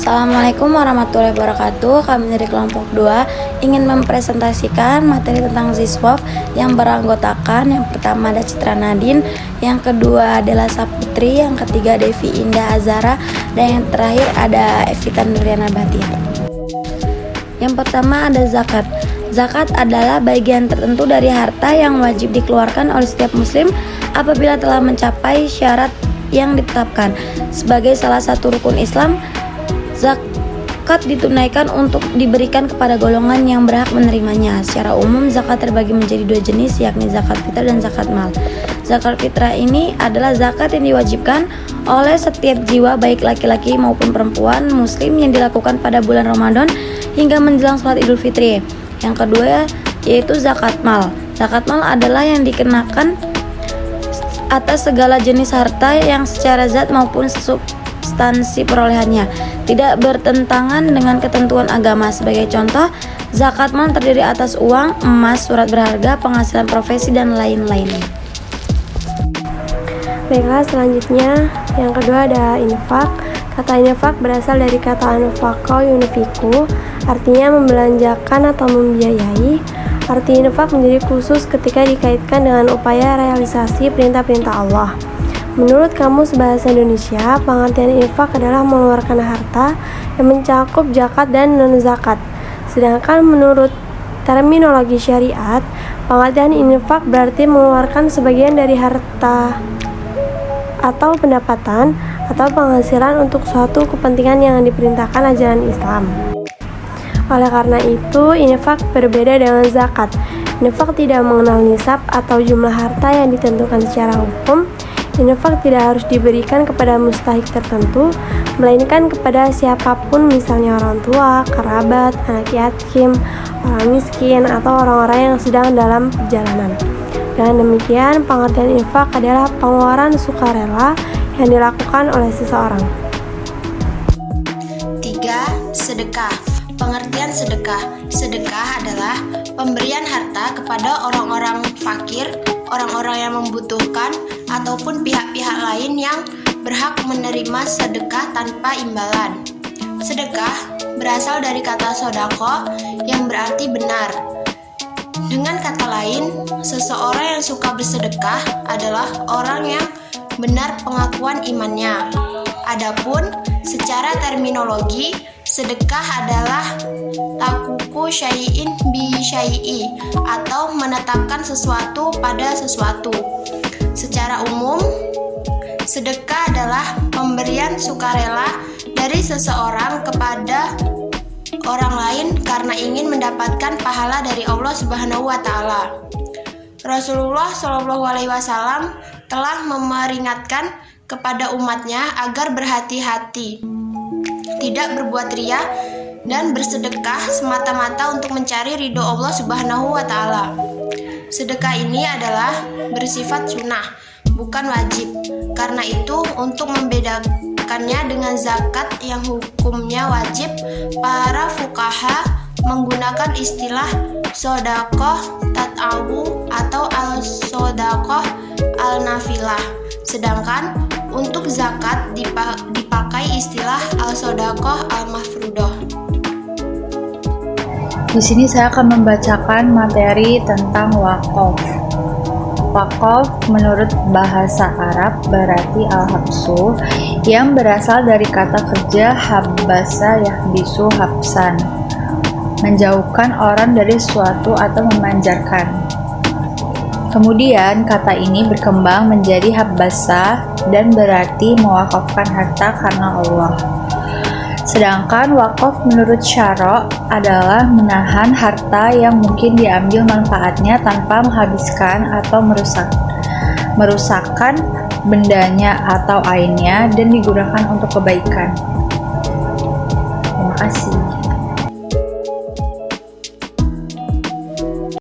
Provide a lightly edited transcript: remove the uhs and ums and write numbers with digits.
Assalamualaikum warahmatullahi wabarakatuh. Kami dari kelompok 2 ingin mempresentasikan materi tentang Ziswaf yang beranggotakan yang pertama ada Citra Nadine, yang kedua adalah Saputri, yang ketiga Devi Indah Azara, dan yang terakhir ada Evita Nuriana Batia. Yang pertama ada zakat. Zakat adalah bagian tertentu dari harta yang wajib dikeluarkan oleh setiap muslim apabila telah mencapai syarat yang ditetapkan. Sebagai salah satu rukun Islam, zakat ditunaikan untuk diberikan kepada golongan yang berhak menerimanya. Secara umum, zakat terbagi menjadi dua jenis, yakni zakat fitrah dan zakat mal. Zakat fitrah ini adalah zakat yang diwajibkan oleh setiap jiwa, baik laki-laki maupun perempuan muslim, yang dilakukan pada bulan Ramadan hingga menjelang sholat Idul Fitri. Yang kedua yaitu zakat mal. Zakat mal adalah yang dikenakan atas segala jenis harta yang secara zat maupun substansi perolehannya tidak bertentangan dengan ketentuan agama. Sebagai contoh, zakat mal terdiri atas uang, emas, surat berharga, penghasilan profesi, dan lain-lainnya. Baiklah, selanjutnya yang kedua ada infak. Kata infak berasal dari kata anfaqo yunfiku, artinya membelanjakan atau membiayai. Arti infak menjadi khusus ketika dikaitkan dengan upaya realisasi perintah-perintah Allah. Menurut Kamus Bahasa Indonesia, pengertian infak adalah mengeluarkan harta yang mencakup zakat dan non-zakat. Sedangkan menurut terminologi syariat, pengertian infak berarti mengeluarkan sebagian dari harta atau pendapatan atau penghasilan untuk suatu kepentingan yang diperintahkan ajaran Islam. Oleh karena itu, infak berbeda dengan zakat. Infak tidak mengenal nisab atau jumlah harta yang ditentukan secara hukum. Infak tidak harus diberikan kepada mustahik tertentu, melainkan kepada siapapun, misalnya orang tua, kerabat, anak yatim, orang miskin, atau orang-orang yang sedang dalam perjalanan. Dengan demikian, pengertian infak adalah pengeluaran sukarela yang dilakukan oleh seseorang. 3. Sedekah. Pengertian sedekah. Sedekah adalah pemberian harta kepada orang-orang fakir, orang-orang yang membutuhkan, ataupun pihak-pihak lain yang berhak menerima sedekah tanpa imbalan. Sedekah berasal dari kata sodako yang berarti benar. Dengan kata lain, seseorang yang suka bersedekah adalah orang yang benar pengakuan imannya. Adapun secara terminologi, sedekah adalah takuku syai'in bi syai'i, atau menetapkan sesuatu pada sesuatu. Secara umum, sedekah adalah pemberian sukarela dari seseorang kepada orang lain karena ingin mendapatkan pahala dari Allah Subhanahu wa taala. Rasulullah Shallallahu alaihi wasallam telah memperingatkan kepada umatnya agar berhati-hati, tidak berbuat riya dan bersedekah semata-mata untuk mencari ridho Allah Subhanahu wa taala. Sedekah ini adalah bersifat sunnah, bukan wajib. Karena itu, untuk membedakannya dengan zakat yang hukumnya wajib, para fuqaha menggunakan istilah sodakoh tat'awu atau al-sodakoh al-nafilah. Sedangkan untuk zakat dipakai istilah al-sodakoh al-mafrudoh. Di sini saya akan membacakan materi tentang wakaf. Wakaf menurut bahasa Arab berarti al-habsu, yang berasal dari kata kerja habasa yahbisu habsan, menjauhkan orang dari sesuatu atau memanjarkan. Kemudian kata ini berkembang menjadi habbasa dan berarti mewakafkan harta karena Allah. Sedangkan wakaf menurut syara' adalah menahan harta yang mungkin diambil manfaatnya tanpa menghabiskan atau merusakkan bendanya atau ainnya dan digunakan untuk kebaikan. Terima kasih.